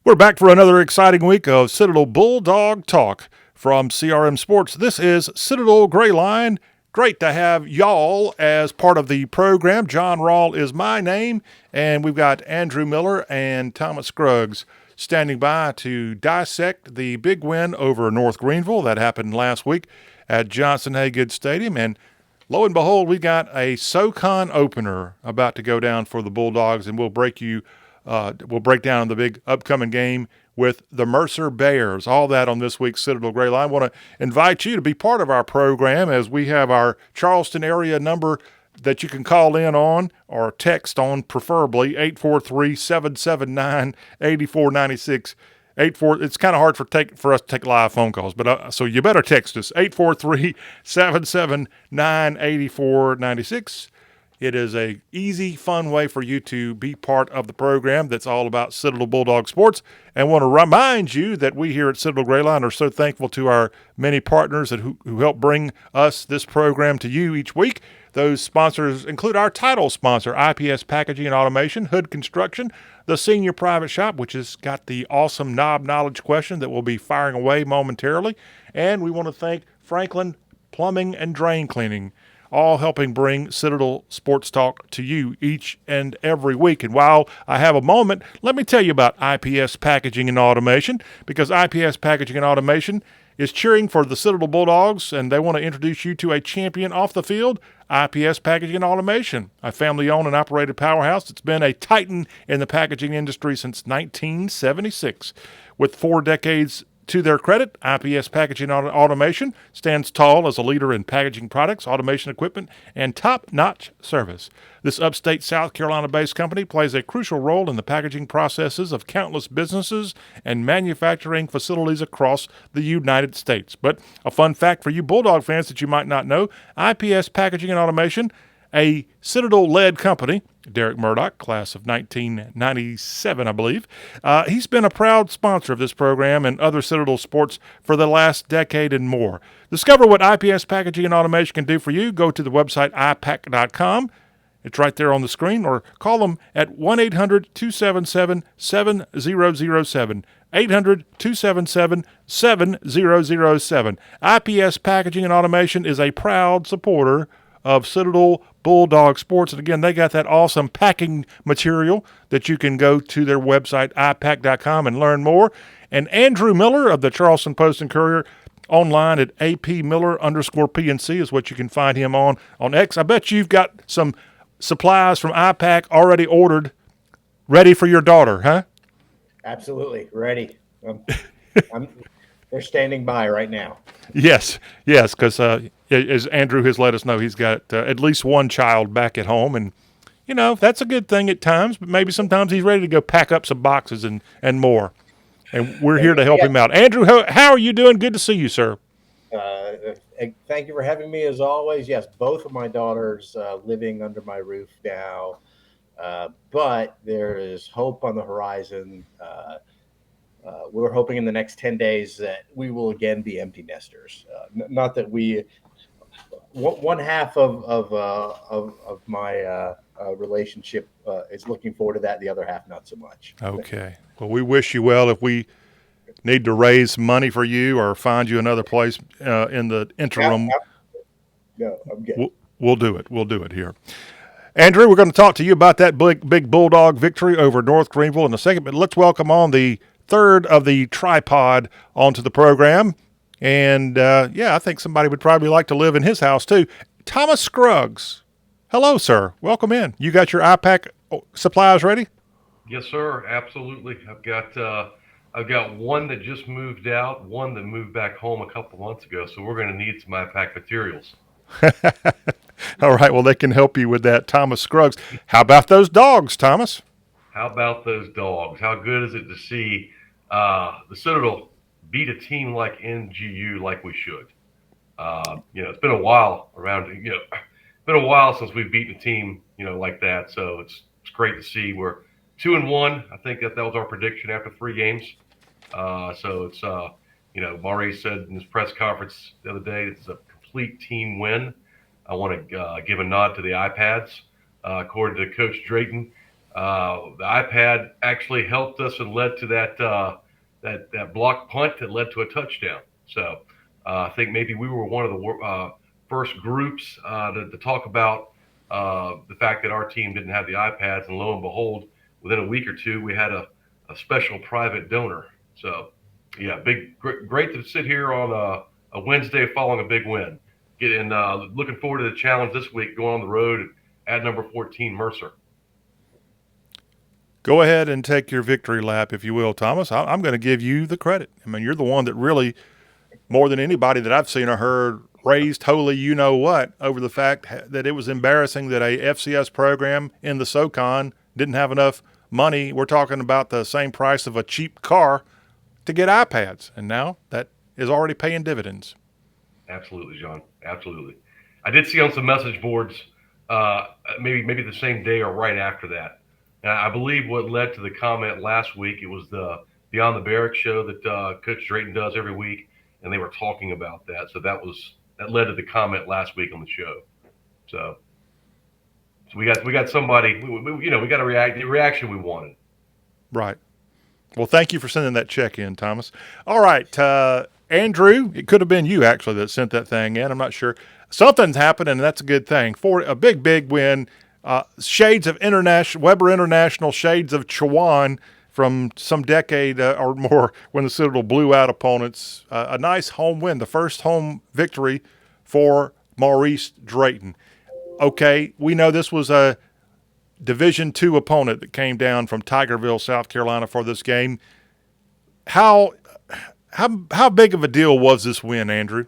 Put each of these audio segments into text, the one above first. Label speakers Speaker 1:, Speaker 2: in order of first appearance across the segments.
Speaker 1: We're back for another exciting week of Citadel Bulldog Talk from CRM Sports. This is Citadel Gray Line. Great to have y'all as part of the program. John Rawl is my name, and we've got Andrew Miller and Thomas Scruggs standing by to dissect the big win over North Greenville that happened last week at Johnson Haygood Stadium. And lo and behold, we got a SoCon opener about to go down for the Bulldogs, and we'll break down the big upcoming game with the Mercer Bears. All that on this week's Citadel Gray Line. I want to invite you to be part of our program as we have our Charleston area number that you can call in on or text on, preferably 843-779-8496. It's kind of hard for us to take live phone calls, but so you better text us 843-779-8496. It is a easy, fun way for you to be part of the program that's all about Citadel Bulldog sports. And want to remind you that we here at Citadel Gray Line are so thankful to our many partners who help bring us this program to you each week. Those sponsors include our title sponsor, IPS Packaging and Automation, Hood Construction, the Senior Private Shop, which has got the awesome knob knowledge question that we'll be firing away momentarily. And we want to thank Franklin Plumbing and Drain Cleaning, all helping bring Citadel Sports Talk to you each and every week. And while I have a moment, let me tell you about IPS Packaging and Automation, because IPS Packaging and Automation is cheering for the Citadel Bulldogs, and they want to introduce you to a champion off the field, IPS Packaging and Automation, a family-owned and operated powerhouse that's been a titan in the packaging industry since 1976. With 4 decades to their credit, IPS Packaging and Automation stands tall as a leader in packaging products, automation equipment, and top-notch service. This upstate South Carolina-based company plays a crucial role in the packaging processes of countless businesses and manufacturing facilities across the United States. But a fun fact for you Bulldog fans that you might not know, IPS Packaging and Automation, a Citadel-led company, Derek Murdoch, class of 1997, I believe. He's been a proud sponsor of this program and other Citadel sports for the last decade and more. Discover what IPS Packaging and Automation can do for you. Go to the website ipack.com. It's right there on the screen, or call them at 1-800-277-7007. 800-277-7007. IPS Packaging and Automation is a proud supporter of Citadel Bulldog Sports. And again, they got that awesome packing material that you can go to their website, ipack.com, and learn more. And Andrew Miller of the Charleston Post and Courier, online at apmiller_PNC is what you can find him on X. I bet you've got some supplies from iPack already ordered, ready for your daughter, huh?
Speaker 2: Absolutely, ready. They're standing by right now.
Speaker 1: Yes, because as Andrew has let us know, he's got at least one child back at home, and that's a good thing at times. But maybe sometimes he's ready to go pack up some boxes and more. And we're here to help him out. Andrew, how are you doing? Good to see you, sir.
Speaker 2: Thank you for having me, as always. Yes, both of my daughters living under my roof now, but there is hope on the horizon. We're hoping in the next 10 days that we will again be empty nesters. Not that one half of my relationship is looking forward to that. The other half, not so much.
Speaker 1: Okay. Well, we wish you well. If we need to raise money for you or find you another place in the interim,
Speaker 2: no, I'm good.
Speaker 1: We'll do it. We'll do it here. Andrew, we're going to talk to you about that big Bulldog victory over North Greenville in a second, but let's welcome on the third of the tripod onto the program. And, I think somebody would probably like to live in his house, too. Thomas Scruggs. Hello, sir. Welcome in. You got your iPack supplies ready?
Speaker 3: Yes, sir. Absolutely. I've got one that just moved out, one that moved back home a couple months ago, so we're going to need some iPack materials.
Speaker 1: All right. Well, they can help you with that, Thomas Scruggs. How about those dogs, Thomas?
Speaker 3: How about those dogs? How good is it to see the Citadel beat a team like NGU like we should? It's been a while been a while since we've beaten a team, like that. So it's great to see. We're 2-1. I think that was our prediction after 3 games. So it's Maurice said in his press conference the other day, it's a complete team win. I want to give a nod to the iPads. According to Coach Drayton, The iPad actually helped us and led to that block punt that led to a touchdown. So I think maybe we were one of the first groups to talk about the fact that our team didn't have the iPads, and lo and behold, within a week or two, we had a special private donor. So yeah, great to sit here on a Wednesday following a big win. Looking forward to the challenge this week, going on the road at number 14 Mercer.
Speaker 1: Go ahead and take your victory lap, if you will, Thomas. I'm going to give you the credit. I mean, you're the one that really, more than anybody that I've seen or heard, raised holy you know what over the fact that it was embarrassing that a FCS program in the SoCon didn't have enough money. We're talking about the same price of a cheap car to get iPads, and now that is already paying dividends.
Speaker 3: Absolutely, John. Absolutely. I did see on some message boards, maybe the same day or right after that. And I believe what led to the comment last week, it was the Beyond the Barracks show that Coach Drayton does every week, and they were talking about that. So that led to the comment last week on the show. So we got somebody, we got a reaction we wanted.
Speaker 1: Right. Well, thank you for sending that check in, Thomas. All right, Andrew, it could have been you actually that sent that thing in. I'm not sure. Something's happened, and that's a good thing. For a big win, shades of Weber International, shades of Chowan from some decade or more when the Citadel blew out opponents. A nice home win, the first home victory for Maurice Drayton. Okay, we know this was a Division II opponent that came down from Tigerville, South Carolina for this game. How big of a deal was this win, Andrew?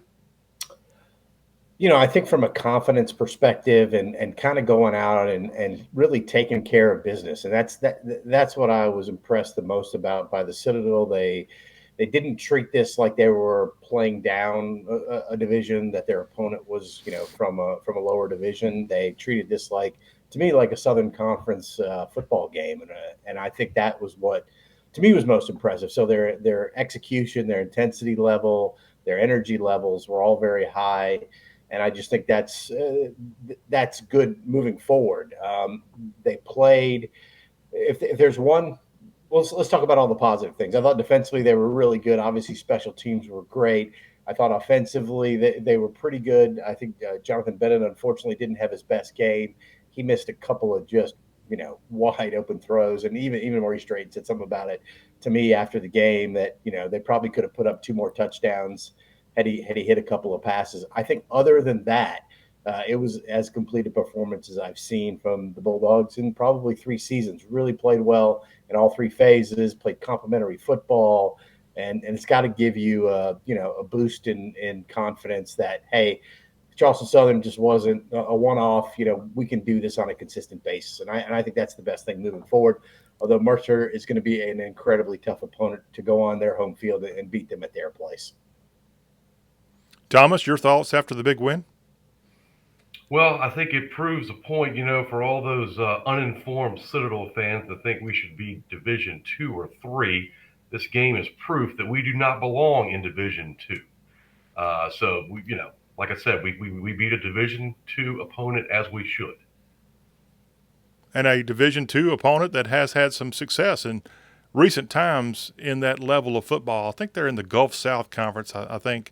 Speaker 2: I think from a confidence perspective and kind of going out and really taking care of business. And that's what I was impressed the most about by the Citadel. They didn't treat this like they were playing down a division, that their opponent was, from a lower division. They treated this to me, like a Southern Conference football game. And I think that was what, to me, was most impressive. So their execution, their intensity level, their energy levels were all very high. And I just think that's good moving forward. They played. If there's one, let's talk about all the positive things. I thought defensively they were really good. Obviously, special teams were great. I thought offensively they were pretty good. I think Jonathan Bennett unfortunately didn't have his best game. He missed a couple of just wide open throws, and even Maurice Drayton said something about it to me after the game that they probably could have put up 2 more touchdowns had he hit a couple of passes. I think other than that, it was as complete a performance as I've seen from the Bulldogs in probably 3 seasons. Really played well in all 3 phases, played complementary football, and it's got to give you a boost in confidence that, hey, Charleston Southern just wasn't a one-off. We can do this on a consistent basis, and I think that's the best thing moving forward. Although Mercer is going to be an incredibly tough opponent to go on their home field and beat them at their place.
Speaker 1: Thomas, your thoughts after the big win?
Speaker 3: Well, I think it proves a point, for all those uninformed Citadel fans that think we should be Division II or III. This game is proof that we do not belong in Division II. So like I said, we beat a Division II opponent as we should.
Speaker 1: And a Division II opponent that has had some success in recent times in that level of football. I think they're in the Gulf South Conference, I think.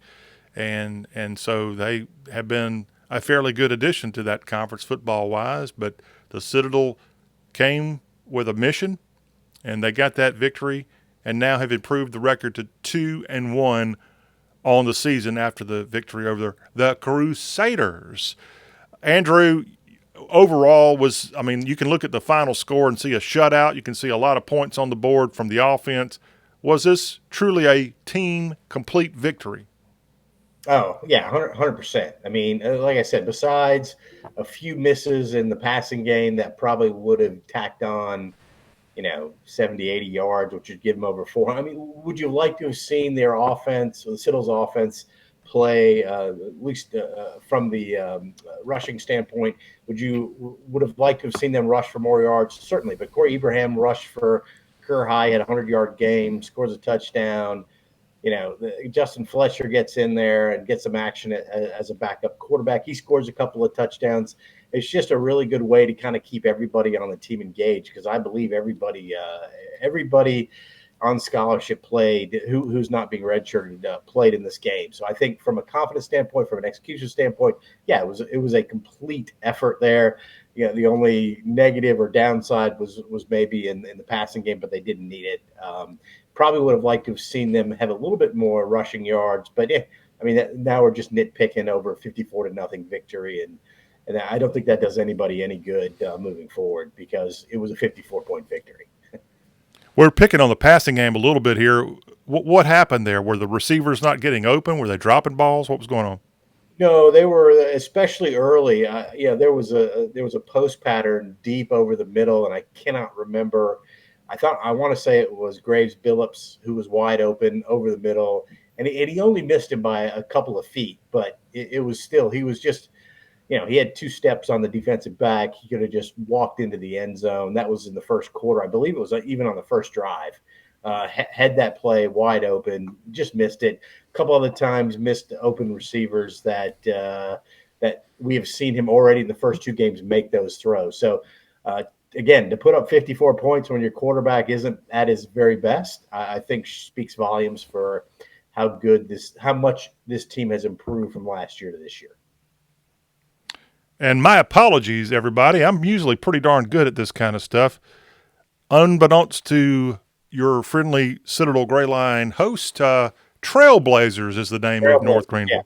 Speaker 1: And so they have been a fairly good addition to that conference football-wise. But the Citadel came with a mission, and they got that victory, and now have improved the record to 2-1 on the season after the victory over the Crusaders. Andrew, overall you can look at the final score and see a shutout. You can see a lot of points on the board from the offense. Was this truly a team complete victory?
Speaker 2: Oh, yeah, 100%. I mean, like I said, besides a few misses in the passing game that probably would have tacked on, 70, 80 yards, which would give them over 400. I mean, would you like to have seen their offense, the Citadel's offense, play, at least from the rushing standpoint? Would have liked to have seen them rush for more yards? Certainly. But Corey Abraham rushed for career high, had a 100-yard game, scores a touchdown. Justin Fletcher gets in there and gets some action as a backup quarterback. He scores a couple of touchdowns. it's just a really good way to kind of keep everybody on the team engaged, because I believe everybody on scholarship played who's not being redshirted played in this game. So I think from a confidence standpoint, from an execution standpoint, yeah, it was a complete effort there. You know, the only negative or downside was maybe in the passing game, but they didn't need it. Probably would have liked to have seen them have a little bit more rushing yards, but I mean, now we're just nitpicking over a 54-0 victory, and I don't think that does anybody any good moving forward, because it was a 54-point victory.
Speaker 1: We're picking on the passing game a little bit here. What happened there? Were the receivers not getting open? Were they dropping balls? What was going on?
Speaker 2: No, they were, especially early. There was a post pattern deep over the middle, and I cannot remember. I want to say it was Graves Billups who was wide open over the middle, and he only missed him by a couple of feet, but it was still, he was just, he had 2 steps on the defensive back. He could have just walked into the end zone. That was in the first quarter. I believe it was even on the first drive. Had that play wide open, just missed it. A couple other times missed open receivers that we have seen him already in the first 2 games make those throws. So, again, to put up 54 points when your quarterback isn't at his very best, I think speaks volumes for how much this team has improved from last year to this year.
Speaker 1: And my apologies, everybody. I'm usually pretty darn good at this kind of stuff. Unbeknownst to your friendly Citadel Gray Line host, Trailblazers is the name of North Greenville.
Speaker 2: Yeah.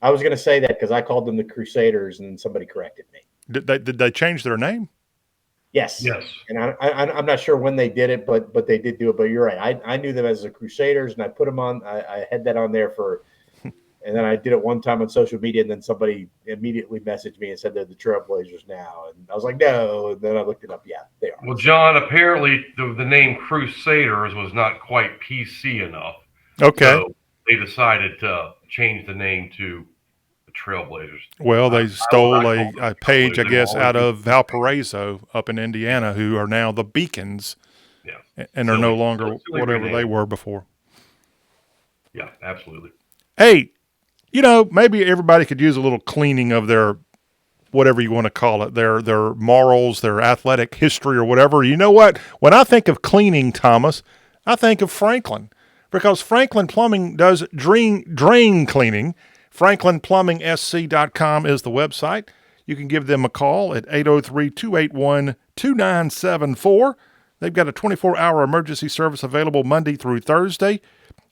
Speaker 2: I was going to say that because I called them the Crusaders, and somebody corrected me.
Speaker 1: Did they change their name?
Speaker 2: Yes.
Speaker 3: Yes.
Speaker 2: And I'm not sure when they did it, but they did do it. But you're right. I knew them as the Crusaders, and I put them on. I had that on there and then I did it one time on social media, and then somebody immediately messaged me and said they're the Trailblazers now. And I was like, no. And then I looked it up. Yeah, they are.
Speaker 3: Well, John, apparently the name Crusaders was not quite PC enough.
Speaker 1: Okay.
Speaker 3: So they decided to change the name to the Trailblazers.
Speaker 1: Well, they stole a page, I guess, out of Valparaiso up in Indiana, who are now the Beacons.
Speaker 3: Yeah.
Speaker 1: And are no longer whatever they were before.
Speaker 3: Yeah, absolutely.
Speaker 1: Hey, maybe everybody could use a little cleaning of their, whatever you want to call it, their morals, their athletic history or whatever. You know what? When I think of cleaning, Thomas, I think of Franklin, because Franklin Plumbing does drain cleaning. FranklinPlumbingSC.com is the website. You can give them a call at 803-281-2974. They've got a 24-hour emergency service available Monday through Thursday.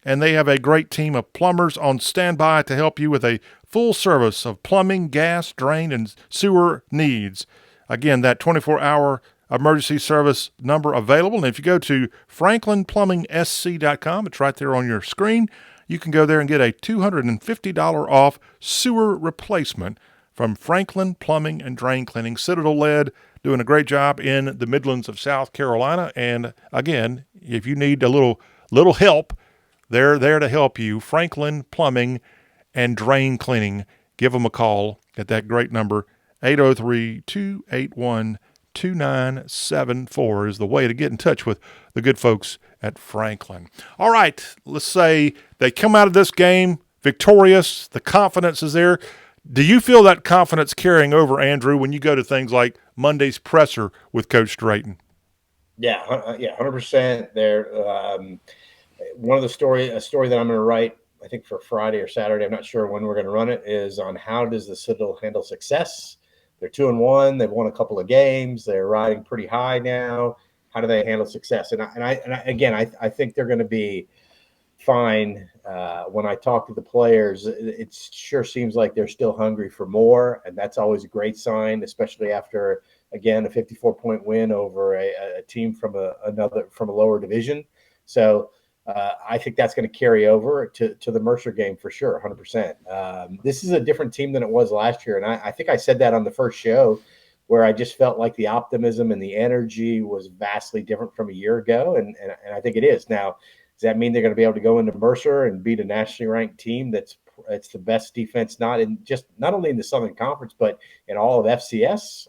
Speaker 1: And they have a great team of plumbers on standby to help you with a full service of plumbing, gas, drain, and sewer needs. Again, that 24-hour emergency service number available. And if you go to FranklinPlumbingSC.com, it's right there on your screen, you can go there and get a $250 off sewer replacement from Franklin Plumbing and Drain Cleaning. Citadel led, doing a great job in the Midlands of South Carolina. And again, if you need a little help, they're there to help you. Franklin Plumbing and Drain Cleaning. Give them a call at that great number. 803-281-2974 is the way to get in touch with the good folks at Franklin. All right, let's say they come out of this game victorious. The confidence is there. Do you feel that confidence carrying over, Andrew, when you go to things like Monday's presser with Coach Drayton?
Speaker 2: Yeah, 100% there. A story that I'm going to write, I think for Friday or Saturday, I'm not sure when we're going to run it, is on how does the Citadel handle success. They're 2-1. They've won a couple of games. They're riding pretty high now. How do they handle success? And I think they're going to be fine. When I talk to the players, it sure seems like they're still hungry for more, and that's always a great sign, especially after, again, a 54-point win over a team from a lower division. So I think that's going to carry over to the Mercer game for sure, 100%. This is a different team than it was last year, and I think I said that on the first show, where I just felt like the optimism and the energy was vastly different from a year ago, and I think it is. Now, does that mean they're going to be able to go into Mercer and beat a nationally ranked team it's the best defense, not only in the Southern Conference, but in all of FCS?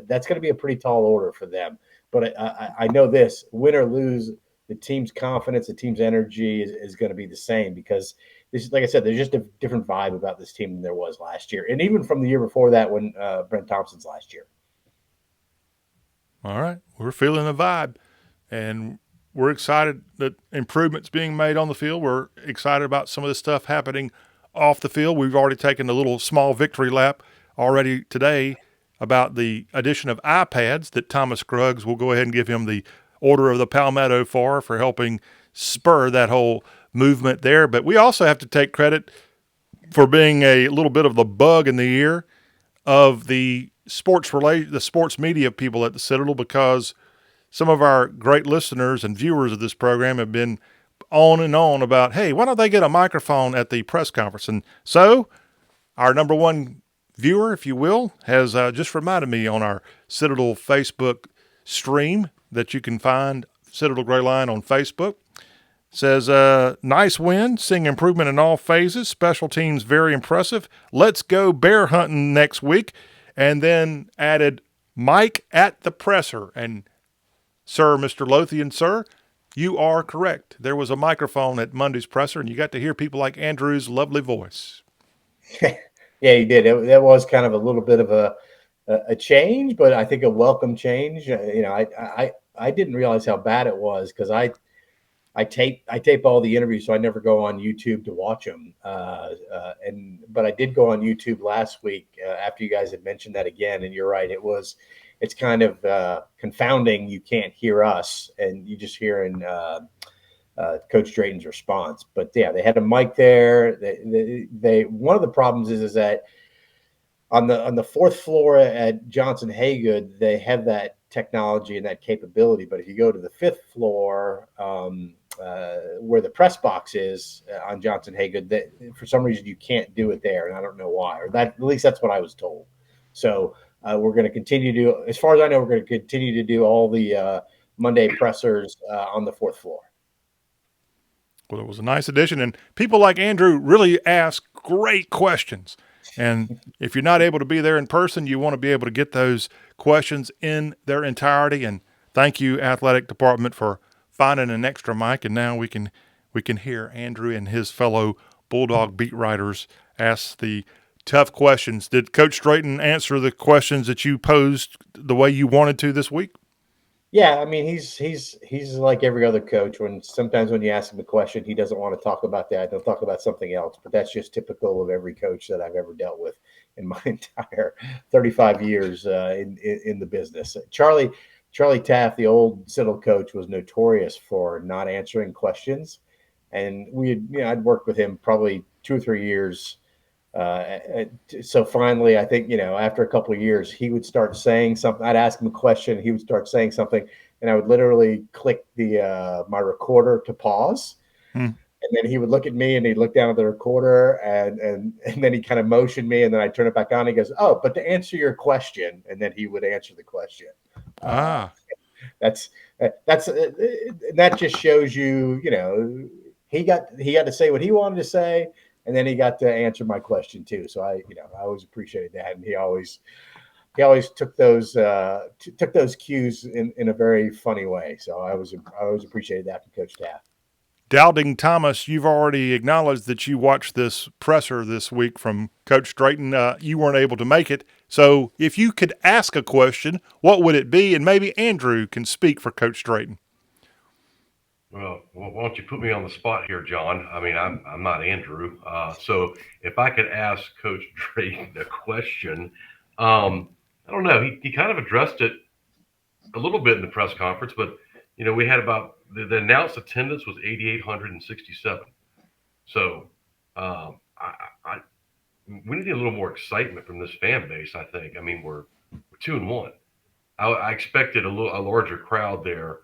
Speaker 2: That's going to be a pretty tall order for them. But I know this: win or lose, the team's confidence, the team's energy is going to be the same, because this, like I said, there's just a different vibe about this team than there was last year, and even from the year before that when Brent Thompson's last year.
Speaker 1: All right, we're feeling the vibe, and we're excited that improvements being made on the field. We're excited about some of the stuff happening off the field. We've already taken a little small victory lap already today about the addition of iPads that Thomas Scruggs will go ahead and give him the Order of the Palmetto for helping spur that whole movement there. But we also have to take credit for being a little bit of the bug in the ear of the sports media people at the Citadel, because some of our great listeners and viewers of this program have been on and on about, hey, why don't they get a microphone at the press conference? And so our number one viewer, if you will, has just reminded me on our Citadel Facebook stream that you can find Citadel Gray Line on Facebook. Says, nice win, seeing improvement in all phases. Special teams very impressive. Let's go bear hunting next week. And then added Mike at the presser. And sir, Mr. Lothian, sir, you are correct. There was a microphone at Monday's presser, and you got to hear people like Andrew's lovely voice.
Speaker 2: Yeah, he did. That was kind of a little bit of a change, but I think a welcome change. I didn't realize how bad it was because I tape all the interviews, so I never go on YouTube to watch them. But I did go on YouTube last week after you guys had mentioned that again, and you're right. It's kind of confounding. You can't hear us, and you just hearing Coach Drayton's response. But yeah, they had a mic there. They one of the problems is that on the fourth floor at Johnson Haygood, they have that technology and that capability. But if you go to the fifth floor, where the press box is on Johnson Haygood, that for some reason you can't do it there, and I don't know why. Or that, at least that's what I was told. So we're going to continue to, as far as I know, we're going to continue to do all the Monday pressers on the fourth floor.
Speaker 1: Well, it was a nice addition, and people like Andrew really ask great questions. And if you're not able to be there in person, you want to be able to get those questions in their entirety. And thank you, athletic department, for finding an extra mic. And now we can hear Andrew and his fellow Bulldog beat writers ask the tough questions. Did Coach Drayton answer the questions that you posed the way you wanted to this week?
Speaker 2: Yeah, I mean, he's like every other coach. Sometimes when you ask him a question, he doesn't want to talk about that. He'll talk about something else. But that's just typical of every coach that I've ever dealt with in my entire 35 years in the business. Charlie Taft, the old Citadel coach, was notorious for not answering questions, and I'd worked with him probably 2 or 3 years. So finally, I think, after a couple of years, he would start saying something. I'd ask him a question. He would start saying something, and I would literally click my recorder to pause. And then he would look at me and he'd look down at the recorder and then he kind of motioned me, and then I turn it back on. He goes, "Oh, but to answer your question," and then he would answer the question. That just shows you, he got to say what he wanted to say. And then he got to answer my question too. So I always appreciated that. And he always took those cues in a very funny way. So I always appreciated that from Coach Taft.
Speaker 1: Doubting Thomas, you've already acknowledged that you watched this presser this week from Coach Drayton. You weren't able to make it. So if you could ask a question, what would it be? And maybe Andrew can speak for Coach Drayton.
Speaker 3: Well, why don't you put me on the spot here, John? I mean, I'm not Andrew. So if I could ask Coach Drayton a question, I don't know. He kind of addressed it a little bit in the press conference, but we had about the announced attendance was 8,867. So we need a little more excitement from this fan base. I think. I mean, we're 2-1. I expected a larger crowd there.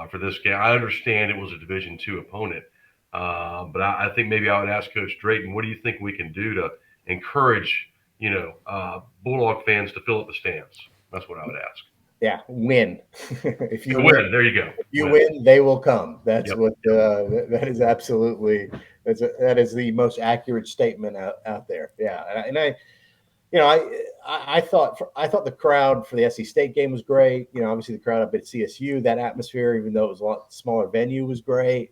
Speaker 3: For this game, I understand it was a Division II opponent, but I think maybe I would ask Coach Drayton, what do you think we can do to encourage, Bulldog fans to fill up the stands? That's what I would ask.
Speaker 2: Yeah, win. If you
Speaker 3: win, there you go.
Speaker 2: If you win, they will come. That's what that is absolutely. That is the most accurate statement out there. Yeah, and I thought the crowd for the SC State game was great. Obviously the crowd up at CSU, that atmosphere, even though it was a lot smaller venue, was great.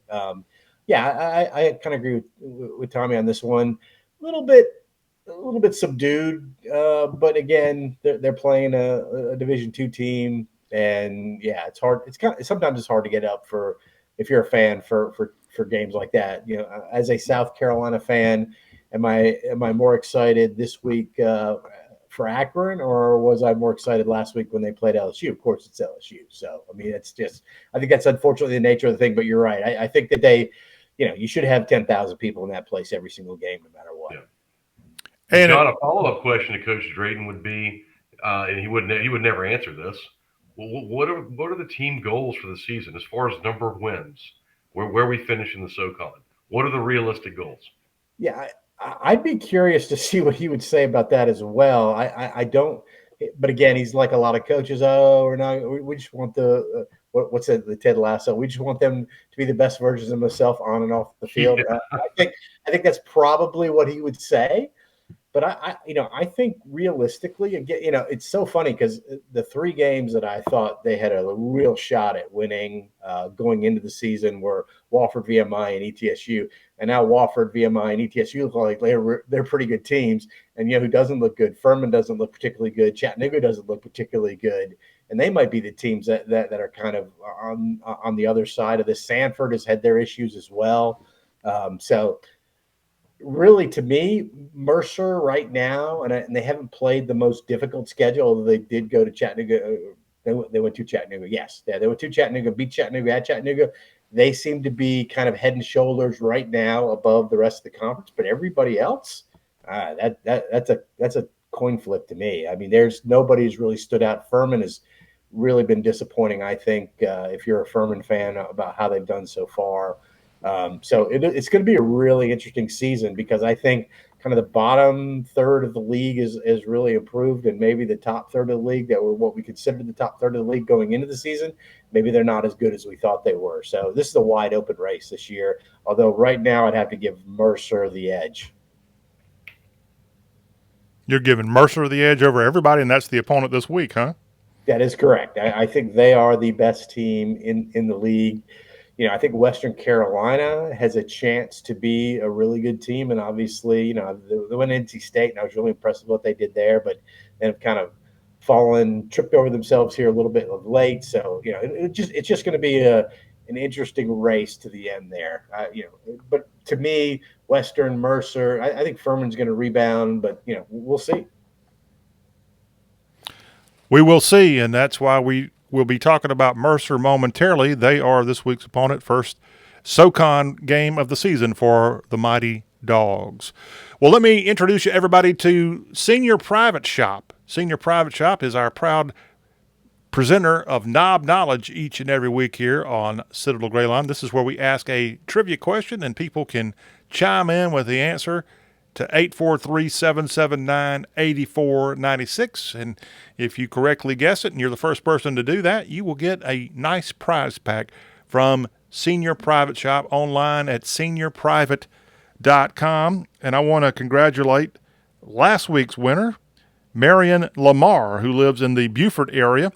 Speaker 2: Yeah, I kind of agree with Tommy on this one. A little bit subdued, but again, they're playing a Division II team, and yeah, it's hard. Sometimes it's hard to get up for if you're a fan for games like that. You know, as a South Carolina fan, am I more excited this week for Akron, or was I more excited last week when they played LSU? Of course, it's LSU. So I mean, it's just I think that's unfortunately the nature of the thing. But you're right. I think that you should have 10,000 people in that place every single game, no matter what.
Speaker 3: Yeah.
Speaker 1: And
Speaker 3: John, a follow-up question to Coach Drayton would be, and he would never answer this. What are the team goals for the season as far as number of wins, where we finish in the SoCon? What are the realistic goals?
Speaker 2: Yeah, I'd be curious to see what he would say about that as well. I don't, but again, he's like a lot of coaches. Oh, we're not. We just want what's it? The Ted Lasso. We just want them to be the best versions of themselves on and off the field.
Speaker 3: Yeah.
Speaker 2: I think that's probably what he would say. But I think realistically, again, it's so funny because the 3 games that I thought they had a real shot at winning going into the season were Wofford, VMI, and ETSU. And now Wofford, VMI, and ETSU look like they're pretty good teams. And who doesn't look good? Furman doesn't look particularly good. Chattanooga doesn't look particularly good. And they might be the teams that are kind of on the other side of this. Sanford has had their issues as well. So really, to me, Mercer right now, and they haven't played the most difficult schedule, although they did go to Chattanooga. They went to Chattanooga. Yes, they went to Chattanooga, beat Chattanooga at Chattanooga. They seem to be kind of head and shoulders right now above the rest of the conference. But everybody else, that's a coin flip to me. I mean, nobody's really stood out. Furman has really been disappointing, I think, if you're a Furman fan, about how they've done so far. So it's going to be a really interesting season because I think kind of the bottom third of the league is really improved, and maybe the top third of the league that were what we considered the top third of the league going into the season, maybe they're not as good as we thought they were. So this is a wide open race this year, although right now I'd have to give Mercer the edge.
Speaker 1: you're giving Mercer the edge over everybody, and that's the opponent this week, huh?
Speaker 2: That is correct. I think they are the best team in the league. I think Western Carolina has a chance to be a really good team. And obviously, they went to NC State, and I was really impressed with what they did there, but they have kind of tripped over themselves here a little bit of late. So, it's just going to be an interesting race to the end there. But to me, Western, Mercer, I think Furman's going to rebound, but, we'll see.
Speaker 1: We will see, and that's why we will be talking about Mercer momentarily. They are this week's opponent, first SoCon game of the season for the Mighty Dogs. Well, let me introduce you everybody to Senior Private Shop. Senior Private Shop is our proud presenter of Knob Knowledge each and every week here on Citadel Greyline. This is where we ask a trivia question, and people can chime in with the answer to 843-779-8496. And if you correctly guess it and you're the first person to do that, you will get a nice prize pack from Senior Private Shop online at seniorprivate.com. And I want to congratulate last week's winner, Marion Lamar, who lives in the Beaufort area.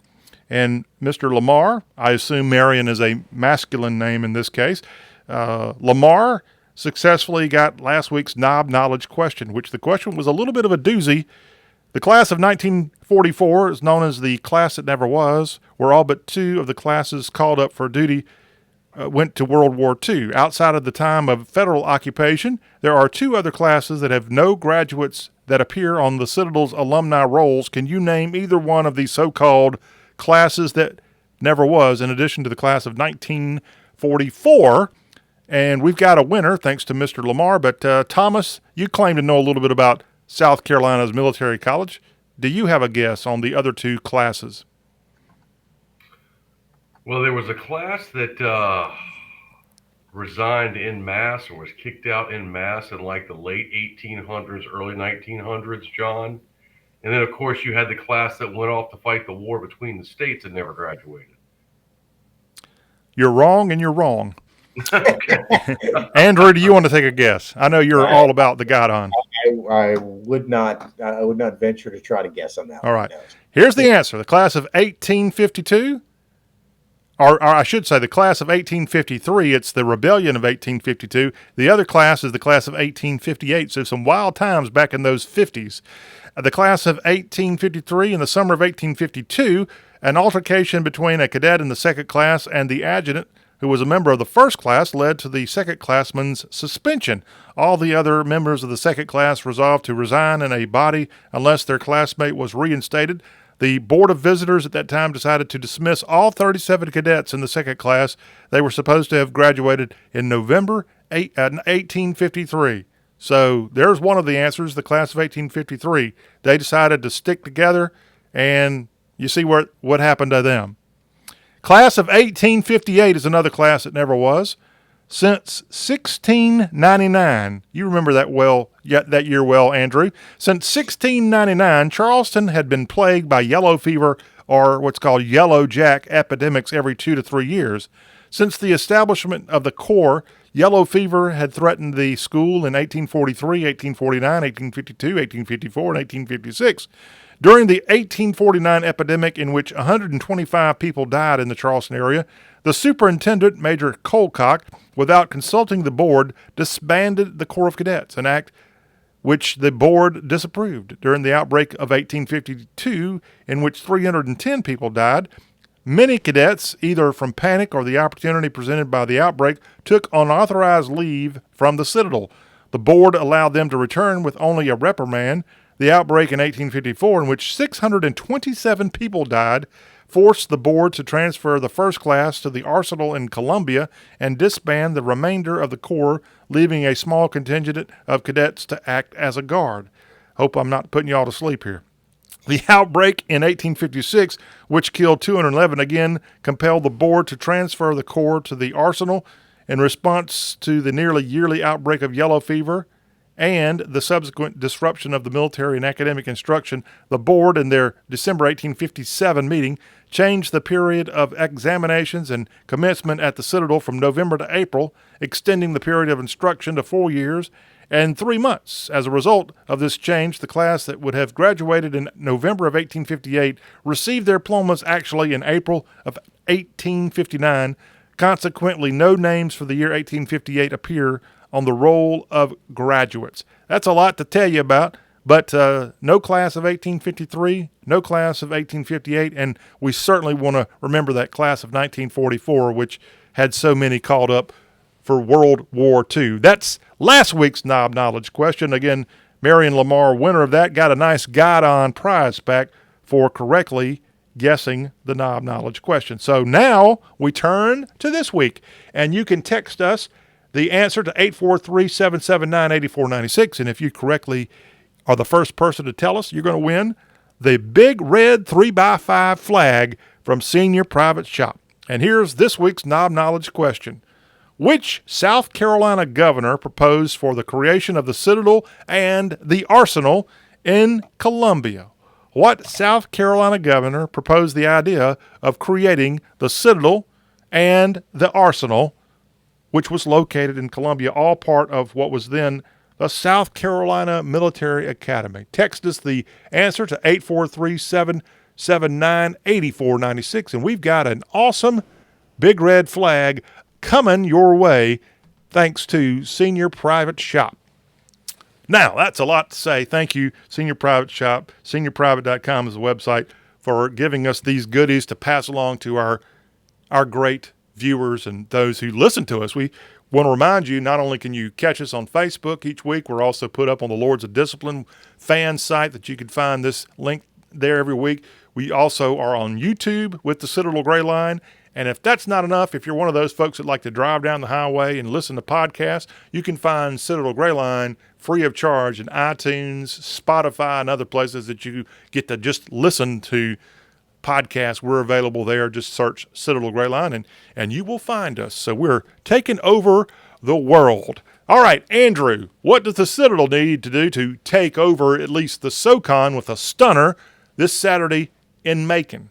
Speaker 1: And Mr. Lamar, I assume Marion is a masculine name in this case, Lamar successfully got last week's Knob Knowledge question, which the question was a little bit of a doozy. The class of 1944 is known as the class that never was, where all but 2 of the classes called up for duty went to World War II. Outside of the time of federal occupation, there are 2 other classes that have no graduates that appear on the Citadel's alumni rolls. Can you name either one of these so-called classes that never was, in addition to the class of 1944? And we've got a winner, thanks to Mr. Lamar. But Thomas, you claim to know a little bit about South Carolina's military college. Do you have a guess on the other 2 classes?
Speaker 3: Well, there was a class that resigned en masse or was kicked out en masse in like the late 1800s, early 1900s, John. And then, of course, you had the class that went off to fight the war between the states and never graduated.
Speaker 1: You're wrong, and you're wrong. Andrew, do you want to take a guess? I know you're all about the guidon.
Speaker 2: I would not venture to try to guess on that.
Speaker 1: All right. Here's the answer. The class of 1852, or I should say the class of 1853. It's the rebellion of 1852. The other class is the class of 1858. So some wild times back in those 50s. The class of 1853, in the summer of 1852, an altercation between a cadet in the second class and the adjutant, who was a member of the first class, led to the second classman's suspension. All the other members of the second class resolved to resign in a body unless their classmate was reinstated. The Board of Visitors at that time decided to dismiss all 37 cadets in the second class. They were supposed to have graduated in November 1853. So there's one of the answers, the class of 1853. They decided to stick together, and you see what happened to them. Class of 1858 is another class that never was. Since 1699, you remember that year well, Andrew. Since 1699, Charleston had been plagued by yellow fever, or what's called yellow jack epidemics, every 2 to 3 years. Since the establishment of the Corps, yellow fever had threatened the school in 1843, 1849, 1852, 1854, and 1856. During the 1849 epidemic, in which 125 people died in the Charleston area, the superintendent, Major Colcock, without consulting the board, disbanded the Corps of Cadets, an act which the board disapproved. During the outbreak of 1852, in which 310 people died, many cadets, either from panic or the opportunity presented by the outbreak, took unauthorized leave from the Citadel. The board allowed them to return with only a reprimand. The outbreak in 1854, in which 627 people died, forced the board to transfer the first class to the Arsenal in Columbia and disband the remainder of the Corps, leaving a small contingent of cadets to act as a guard. Hope I'm not putting you all to sleep here. The outbreak in 1856, which killed 211, again compelled the board to transfer the Corps to the Arsenal. In response to the nearly yearly outbreak of yellow fever and the subsequent disruption of the military and academic instruction, the board, in their December 1857 meeting, changed the period of examinations and commencement at the Citadel from November to April, extending the period of instruction to 4 years and 3 months. As a result of this change, the class that would have graduated in November of 1858 received their diplomas actually in April of 1859. Consequently, no names for the year 1858 appear on the roll of graduates. That's a lot to tell you about, but no class of 1853, no class of 1858, and we certainly want to remember that class of 1944, which had so many called up for World War II. That's last week's Knob Knowledge question. Again, Marion Lamar, winner of that, got a nice guide-on prize pack for correctly guessing the Knob Knowledge question. So now we turn to this week, and you can text us the answer to 843-779-8496, and if you correctly are the first person to tell us, you're going to win the big red 3x5 flag from Senior Private Shop. And here's this week's Knob Knowledge question. Which South Carolina governor proposed for the creation of the Citadel and the Arsenal in Columbia? What South Carolina governor proposed the idea of creating the Citadel and the Arsenal, which was located in Columbia, all part of what was then the South Carolina Military Academy? Text us the answer to 843-779-8496, and we've got an awesome big red flag coming your way thanks to Senior Private Shop. Now, that's a lot to say. Thank you, Senior Private Shop. SeniorPrivate.com is the website for giving us these goodies to pass along to our great viewers and those who listen to us. We want to remind you, not only can you catch us on Facebook each week, we're also put up on the Lords of Discipline fan site that you can find this link there every week. We also are on YouTube with the Citadel Gray Line. And if that's not enough, if you're one of those folks that like to drive down the highway and listen to podcasts, you can find Citadel Gray Line free of charge in iTunes, Spotify, and other places that you get to just listen to podcasts. We're available there. Just search Citadel Gray Line and you will find us. So we're taking over the world. All right, Andrew, what does the Citadel need to do to take over at least the SoCon with a stunner this Saturday in Macon?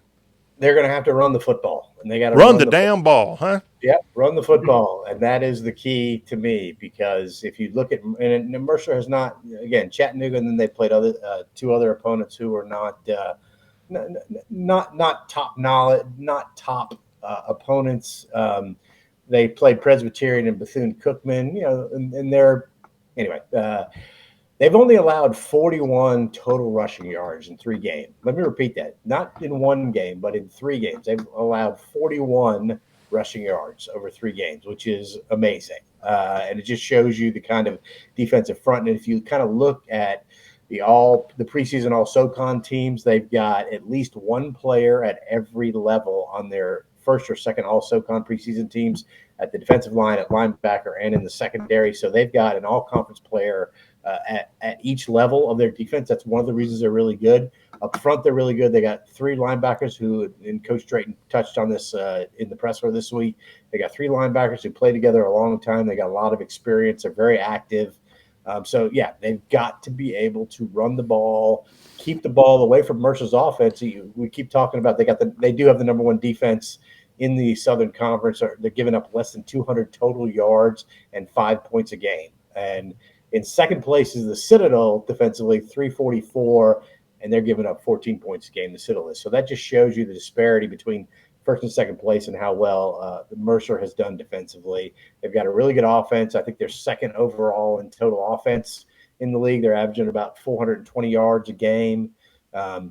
Speaker 2: They're going to have to run the football, and they got to
Speaker 1: run the damn ball, huh?
Speaker 2: Yep, run the football, and that is the key to me, because if you look at, and Mercer has not, again, Chattanooga, and then they played two other opponents who were not top knowledge, not top opponents. They played Presbyterian and Bethune-Cookman, and they're anyway. They've only allowed 41 total rushing yards in 3 games. Let me repeat that. Not in 1 game, but in 3 games. They've allowed 41 rushing yards over 3 games, which is amazing. And it just shows you the kind of defensive front. And if you kind of look at the preseason all SoCon teams, they've got at least 1 player at every level on their first or second all SoCon preseason teams, at the defensive line, at linebacker, and in the secondary. So they've got an all-conference player at each level of their defense. That's one of the reasons they're really good. Up front, they're really good. They got 3 linebackers who, and Coach Drayton touched on this in the presser this week. They got 3 linebackers who play together a long time. They got a lot of experience. They're very active. So they've got to be able to run the ball, keep the ball away from Mercer's offense. We keep talking about they do have the number 1 defense in the Southern Conference. They're giving up less than 200 total yards and 5 points a game. And in second place is the Citadel defensively, 344, and they're giving up 14 points a game, the Citadel is. So that just shows you the disparity between first and second place and how well Mercer has done defensively. They've got a really good offense. I think they're second overall in total offense in the league. They're averaging about 420 yards a game.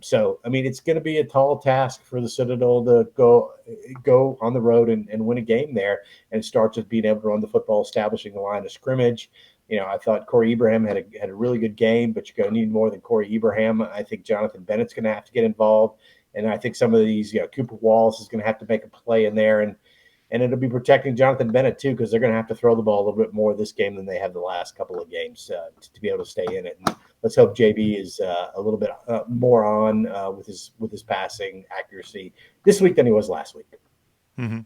Speaker 2: So, I mean, it's going to be a tall task for the Citadel to go on the road and win a game there. And it starts with being able to run the football, establishing the line of scrimmage. I thought Corey Ibrahim had a really good game, but you're going to need more than Corey Ibrahim. I think Jonathan Bennett's going to have to get involved. And I think some of these, Cooper Wallace is going to have to make a play in there. And it'll be protecting Jonathan Bennett, too, because they're going to have to throw the ball a little bit more this game than they have the last couple of games to be able to stay in it. And let's hope JB is a little bit more on with his passing accuracy this week than he was last week.
Speaker 1: Mm-hmm.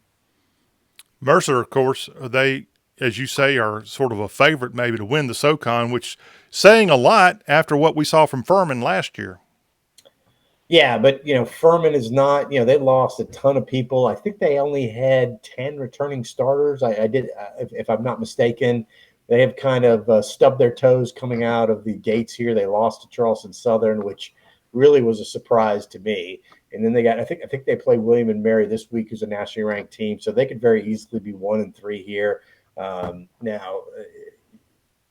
Speaker 1: Mercer, of course, they, as you say, are sort of a favorite maybe to win the SoCon, which saying a lot after what we saw from Furman last year.
Speaker 2: Yeah, but, Furman is not, they lost a ton of people. I think they only had 10 returning starters. I did, if I'm not mistaken. They have kind of stubbed their toes coming out of the gates here. They lost to Charleston Southern, which really was a surprise to me. And then they got, I think they play William and Mary this week, who's a nationally ranked team. So they could very easily be 1-3 here. Now,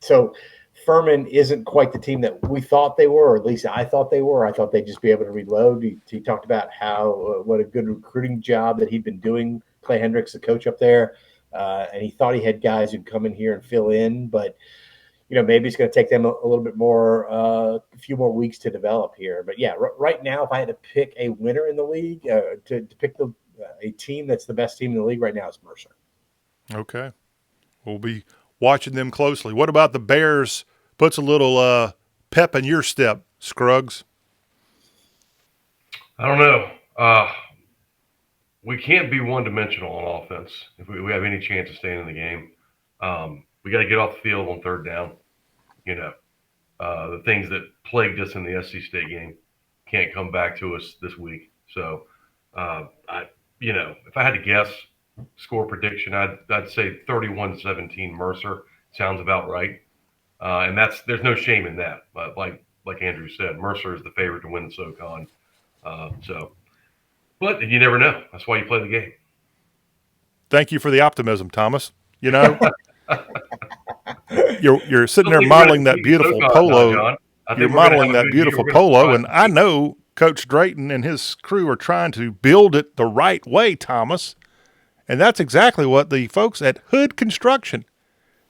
Speaker 2: so Furman isn't quite the team that we thought they were, or at least I thought they were. I thought they'd just be able to reload. He talked about how what a good recruiting job that he'd been doing, Clay Hendricks, the coach up there. And he thought he had guys who'd come in here and fill in, but maybe it's going to take them a little bit more, a few more weeks to develop here. But yeah, right now, if I had to pick a winner in the league, to pick a team that's the best team in the league right now, is Mercer.
Speaker 1: Okay, we'll be watching them closely. What about the Bears? Puts a little pep in your step, Scruggs.
Speaker 3: I don't know. We can't be one-dimensional on offense if we have any chance of staying in the game. We got to get off the field on third down. The things that plagued us in the SC State game can't come back to us this week. So, if I had to guess score prediction, I'd say 31-17 Mercer. Sounds about right. And there's no shame in that. But like Andrew said, Mercer is the favorite to win the SoCon. But you never know. That's why you play the game.
Speaker 1: Thank you for the optimism, Thomas. You're sitting there modeling that beautiful polo. You're modeling that beautiful polo, and I know Coach Drayton and his crew are trying to build it the right way, Thomas. And that's exactly what the folks at Hood Construction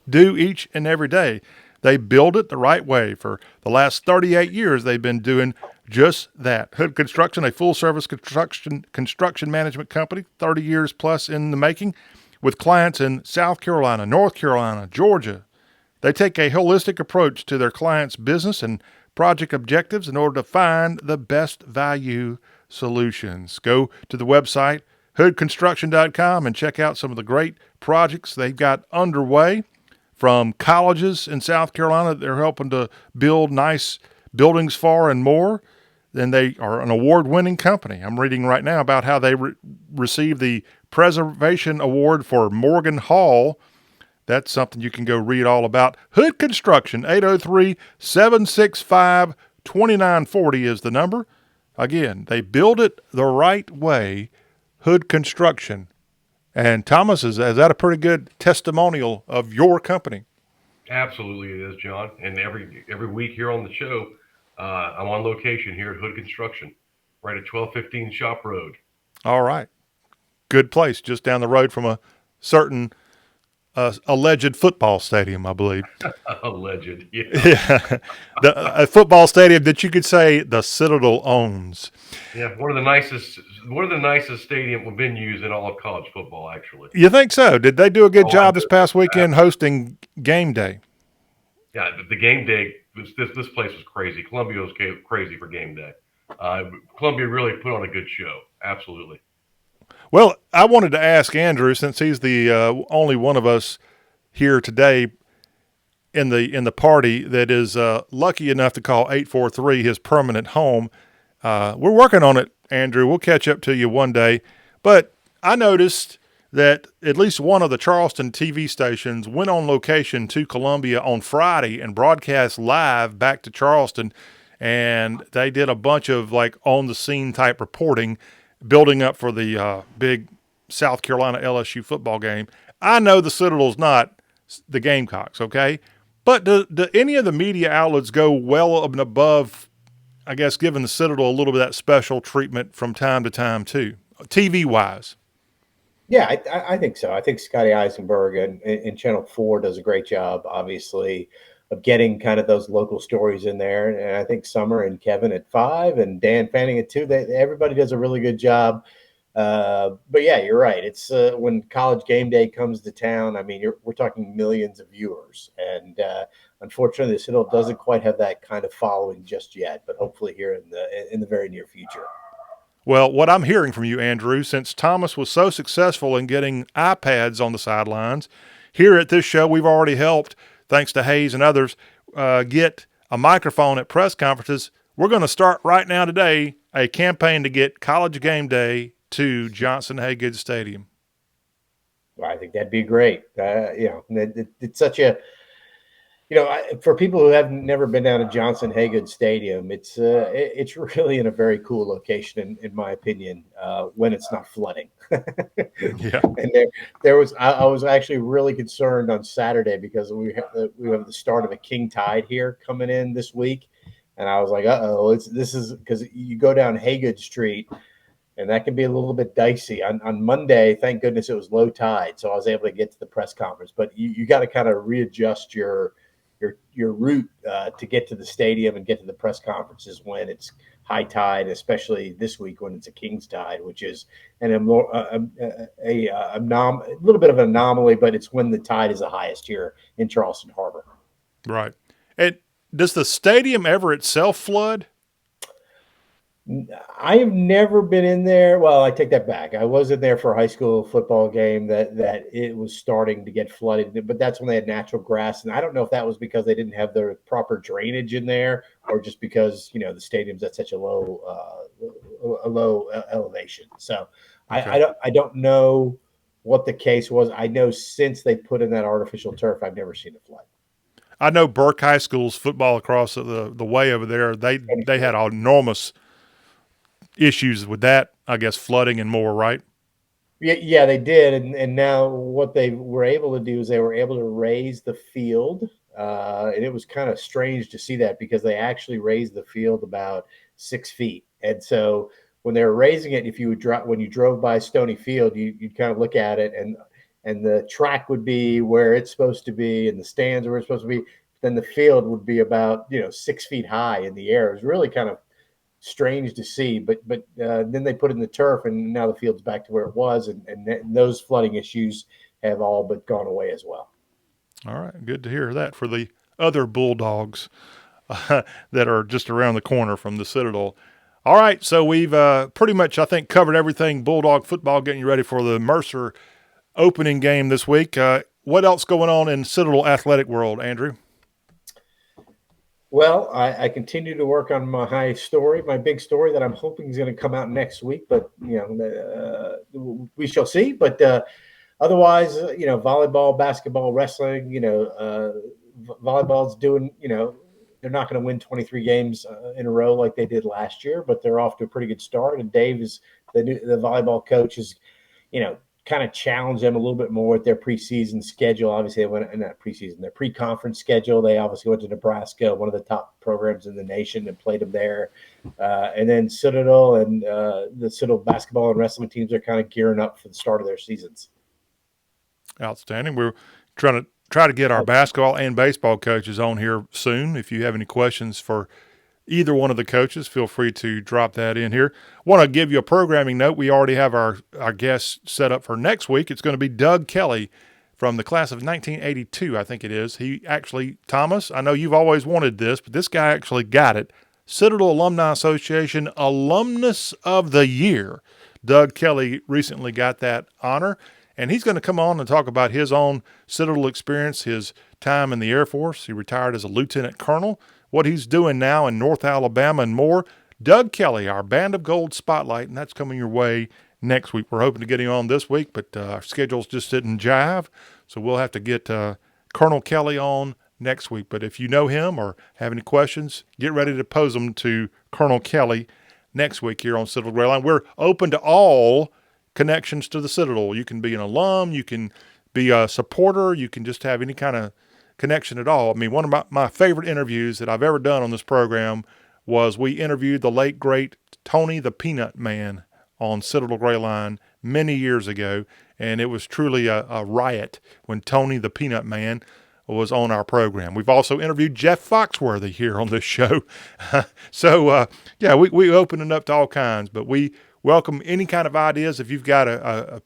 Speaker 1: do each and every day. They build it the right way. For the last 38 years, they've been doing just that. Hood Construction, a full-service construction management company, 30 years plus in the making, with clients in South Carolina, North Carolina, Georgia. They take a holistic approach to their clients' business and project objectives in order to find the best value solutions. Go to the website, hoodconstruction.com, and check out some of the great projects they've got underway. From colleges in South Carolina that they're helping to build nice buildings for and more. Then they are an award-winning company. I'm reading right now about how they received the Preservation Award for Morgan Hall. That's something you can go read all about. Hood Construction, 803-765-2940 is the number. Again, they build it the right way, hoodconstruction.com. And Thomas, is that a pretty good testimonial of your company?
Speaker 3: Absolutely, it is, John. And every week here on the show, I'm on location here at Hood Construction, right at 1215 Shop Road.
Speaker 1: All right. Good place, just down the road from a certain alleged football stadium, I believe.
Speaker 3: Alleged, yeah.
Speaker 1: Yeah, a football stadium that you could say the Citadel owns.
Speaker 3: Yeah, one of the nicest stadium venues in all of college football, actually.
Speaker 1: You think so? Did they do a good
Speaker 3: Oh, I
Speaker 1: job this
Speaker 3: do.
Speaker 1: past weekend hosting game day?
Speaker 3: Yeah, the game day. This place was crazy. Columbia was crazy for game day. Columbia really put on a good show. Absolutely.
Speaker 1: Well, I wanted to ask Andrew, since he's the only one of us here today in the party that is lucky enough to call 843 his permanent home. We're working on it, Andrew. We'll catch up to you one day. But I noticed that at least one of the Charleston TV stations went on location to Columbia on Friday and broadcast live back to Charleston. And they did a bunch of like on the scene type reporting, building up for the big South Carolina LSU football game. I know the Citadel's not the Gamecocks, okay? But do any of the media outlets go well and above, I guess, giving the Citadel a little bit of that special treatment from time to time, too, TV wise?
Speaker 2: Yeah, I think so. I think Scotty Eisenberg and Channel 4 does a great job, obviously, of getting kind of those local stories in there. And I think Summer and Kevin at 5 and Dan Fanning at 2, everybody does a really good job. But yeah, you're right. It's when College Game Day comes to town. I mean, we're talking millions of viewers, and unfortunately, the Citadel doesn't quite have that kind of following just yet. But hopefully, here in the very near future.
Speaker 1: Well, what I'm hearing from you, Andrew, since Thomas was so successful in getting iPads on the sidelines, here at this show, we've already helped, thanks to Hayes and others, get a microphone at press conferences. We're going to start right now today a campaign to get College Game Day to Johnson Haygood Stadium.
Speaker 2: Well, I think that'd be great. It's such a for people who have never been down to Johnson Haygood Stadium, it's really in a very cool location, in my opinion, when it's not flooding.
Speaker 1: Yeah.
Speaker 2: And I was actually really concerned on Saturday because we have the start of a king tide here coming in this week, and I was like, this is because you go down Haygood Street. And that can be a little bit dicey. On Monday, thank goodness it was low tide, so I was able to get to the press conference. But you got to kind of readjust your route to get to the stadium and get to the press conferences when it's high tide, especially this week when it's a king's tide, which is a little bit of an anomaly, but it's when the tide is the highest here in Charleston Harbor.
Speaker 1: Right. And does the stadium ever itself flood?
Speaker 2: I have never been in there. Well, I take that back. I was in there for a high school football game that it was starting to get flooded, but that's when they had natural grass. And I don't know if that was because they didn't have the proper drainage in there or just because, the stadium's at such a low elevation. So
Speaker 1: Okay.
Speaker 2: I don't know what the case was. I know since they put in that artificial turf, I've never seen it flood.
Speaker 1: I know Burke High School's football across the way over there, they had enormous issues with that, I guess, flooding and more, right?
Speaker 2: Yeah, they did, and now what they were able to do is they were able to raise the field, and it was kind of strange to see that because they actually raised the field about 6 feet, and so when they were raising it, if you would when you drove by Stony Field, you'd kind of look at it, and the track would be where it's supposed to be, and the stands were supposed to be. Then the field would be about 6 feet high in the air. It was really kind of strange to see, but then they put in the turf, and now the field's back to where it was, and those flooding issues have all but gone away as well.
Speaker 1: All right, good to hear that for the other Bulldogs that are just around the corner from the Citadel. All right, so we've pretty much, I think, covered everything Bulldog football, getting you ready for the Mercer opening game this week. What else going on in Citadel athletic world, Andrew?
Speaker 2: Well, I continue to work on my big story that I'm hoping is going to come out next week, but we shall see. But otherwise, volleyball, basketball, wrestling, volleyball's doing, they're not going to win 23 games in a row like they did last year, but they're off to a pretty good start. And Dave is the volleyball coach is, kind of challenge them a little bit more with their preseason schedule. Obviously, they went in that preseason, their pre-conference schedule. They obviously went to Nebraska, one of the top programs in the nation, and played them there. And then Citadel and the Citadel basketball and wrestling teams are kind of gearing up for the start of their seasons.
Speaker 1: Outstanding. We're trying to get our basketball and baseball coaches on here soon. If you have any questions for either one of the coaches, feel free to drop that in here. Want to give you a programming note. We already have our guest set up for next week. It's going to be Doug Kelly from the class of 1982, I think it is. He actually, Thomas, I know you've always wanted this, but this guy actually got it. Citadel Alumni Association Alumnus of the Year. Doug Kelly recently got that honor, and he's going to come on and talk about his own Citadel experience, his time in the Air Force. He retired as a lieutenant colonel, what he's doing now in North Alabama, and more. Doug Kelly, our Band of Gold Spotlight, and that's coming your way next week. We're hoping to get him on this week, but our schedules just didn't jive, so we'll have to get Colonel Kelly on next week. But if you know him or have any questions, get ready to pose them to Colonel Kelly next week here on Citadel Grayline. We're open to all connections to the Citadel. You can be an alum, you can be a supporter, you can just have any kind of connection at all. I mean, one of my favorite interviews that I've ever done on this program was we interviewed the late, great Tony the Peanut Man on Citadel Grayline many years ago, and it was truly a riot when Tony the Peanut Man was on our program. We've also interviewed Jeff Foxworthy here on this show. So, we open it up to all kinds, but we welcome any kind of ideas. If you've got a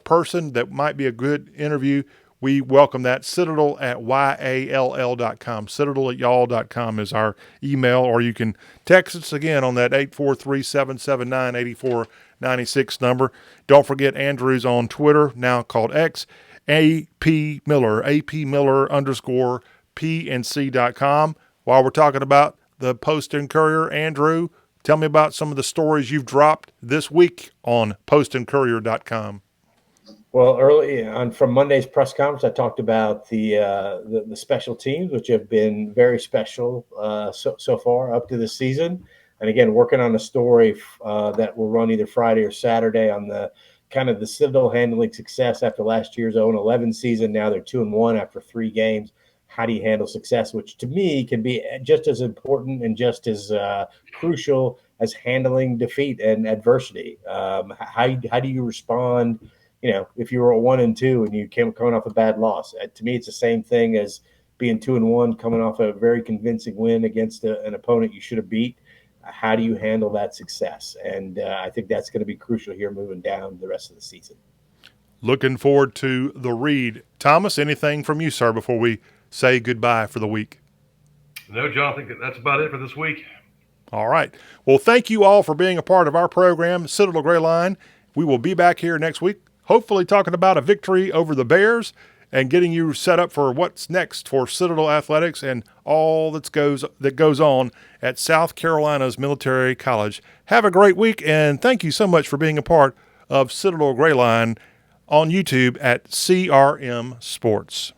Speaker 1: person that might be a good interview, we welcome that. Citadel at YALL.com. Citadel at y'all.com is our email, or you can text us again on that 843-779-8496 number. Don't forget Andrew's on Twitter, now called X, AP Miller, AP_PNC.com. While we're talking about the Post and Courier, Andrew, tell me about some of the stories you've dropped this week on postandcourier.com.
Speaker 2: Well, early on from Monday's press conference, I talked about the special teams, which have been very special so far up to this season. And again, working on a story that will run either Friday or Saturday on the kind of the Citadel handling success after last year's 0-11 season. Now they're 2-1 after 3 games. How do you handle success, which to me can be just as important and just as crucial as handling defeat and adversity. How do you respond? You know, if you were 1-2 and you coming off a bad loss, to me, it's the same thing as being 2-1, coming off a very convincing win against an opponent you should have beat. How do you handle that success? And I think that's going to be crucial here moving down the rest of the season.
Speaker 1: Looking forward to the read. Thomas, anything from you, sir, before we say goodbye for the week?
Speaker 3: No, John, I think that's about it for this week.
Speaker 1: All right. Well, thank you all for being a part of our program, Citadel Grayline. We will be back here next week, hopefully talking about a victory over the Bears and getting you set up for what's next for Citadel Athletics and all that goes on at South Carolina's Military College. Have a great week, and thank you so much for being a part of Citadel Grayline on YouTube at CRM Sports.